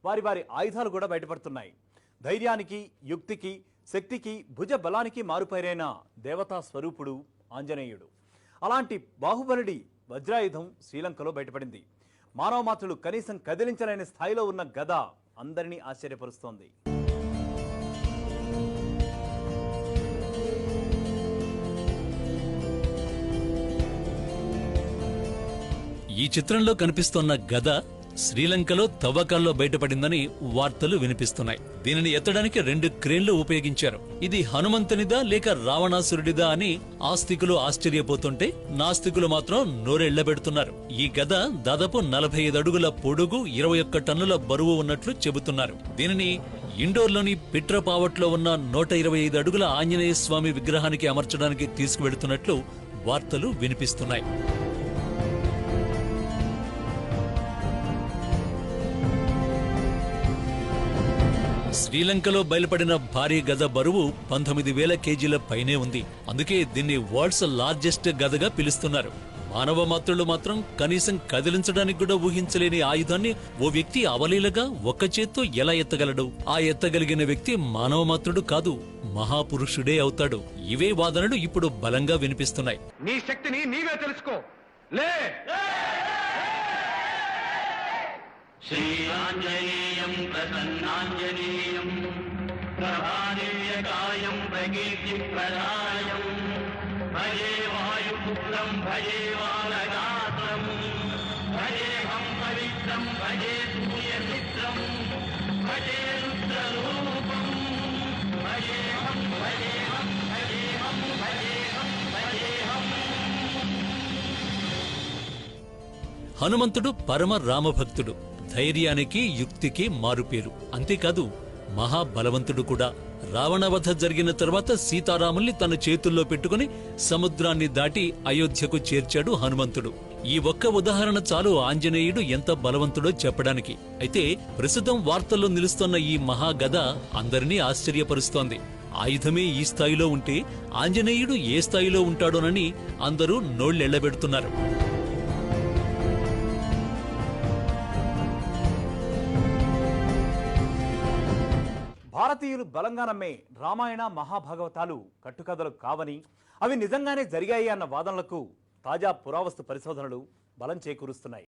వారి వారి ఆయుధాలు కూడా బయటపడుతున్నాయి. ధైర్యానికి, యుక్తికి, శక్తికి, భుజ బలానికి మారుపైరైన దేవతా స్వరూపుడు ఆంజనేయుడు. అలాంటి బాహుబలుడి వజ్రాయుధం శ్రీలంకలో బయటపడింది. మానవ మాతృలు కనీసం కదిలించలేని స్థాయిలో ఉన్న గద అందరినీ ఆశ్చర్యపరుస్తోంది. ఈ చిత్రంలో కనిపిస్తోన్న గద శ్రీలంకలో తవ్వకాల్లో బయటపడిందని వార్తలు వినిపిస్తున్నాయి. దీనిని ఎత్తడానికి 2 క్రేన్లు ఉపయోగించారు. ఇది హనుమంతునిదా లేక రావణాసురుడిదా అని ఆస్తికులు ఆశ్చర్యపోతుంటే, నాస్తికులు మాత్రం నోరెళ్లబెడుతున్నారు. ఈ గద దాదాపు 45 అడుగుల పొడుగు, 21 టన్నుల బరువు ఉన్నట్లు చెబుతున్నారు. దీనిని ఇండోర్లోని పిట్రపావట్లో ఉన్న 125 అడుగుల ఆంజనేయ స్వామి విగ్రహానికి అమర్చడానికి తీసుకువెడుతున్నట్లు వార్తలు వినిపిస్తున్నాయి. శ్రీలంకలో బయలుపడిన భారీ గద బరువు 19,000 కేజీల పైనే ఉంది. అందుకే దీన్ని వరల్డ్స్ లార్జెస్ట్ గదగా పిలుస్తున్నారు. మానవ మాత్రులు మాత్రం కనీసం కదిలించడానికి కూడా ఊహించలేని ఆయుధాన్ని ఓ వ్యక్తి అవలీలగా ఒక్క చేత్తో ఎలా ఎత్తగలడు? ఆ ఎత్తగలిగిన వ్యక్తి మానవ మాత్రుడు కాదు, మహాపురుషుడే అవుతాడు. ఇవే వాదనలు ఇప్పుడు బలంగా వినిపిస్తున్నాయి. నీ శక్తిని నీవే తెలుసుకో. లే श्रीआञ्जनेयं प्रसन्नाञ्जनेयं प्रभादिव्यकायं प्रकीर्तिप्रदायं भजे वायुपुत्रं भजे वानगात्रं भजेऽहं पवित्रं भजे सूर्यमित्रं भजे रुद्ररूपं भजेऽहं भजेऽहं भजेऽहं भजेऽहं भजेऽहं. హనుమంతుడు పరమ రామభక్తుడు. ధైర్యానికి, యుక్తికి మారుపేరు. అంతేకాదు మహాబలవంతుడు కూడా. రావణవధ జరిగిన తర్వాత సీతారాముల్ని తన చేతుల్లో పెట్టుకుని సముద్రాన్ని దాటి అయోధ్యకు చేర్చాడు హనుమంతుడు. ఈ ఒక్క ఉదాహరణ చాలు ఆంజనేయుడు ఎంత బలవంతుడో చెప్పడానికి. అయితే ప్రస్తుతం వార్తల్లో నిలుస్తున్న ఈ మహాగద అందరినీ ఆశ్చర్యపరుస్తోంది. ఆయుధమే ఈ స్థాయిలో ఉంటే ఆంజనేయుడు ఏ స్థాయిలో ఉంటాడోనని అందరూ నోళ్లెళ్లబెడుతున్నారు. భారతీయులు బలంగా నమ్మే రామాయణ, మహాభాగవతాలు కట్టుకథలు కావని, అవి నిజంగానే జరిగాయి అన్న వాదనలకు తాజా పురావస్తు పరిశోధనలు బలం చేకూరుస్తున్నాయి.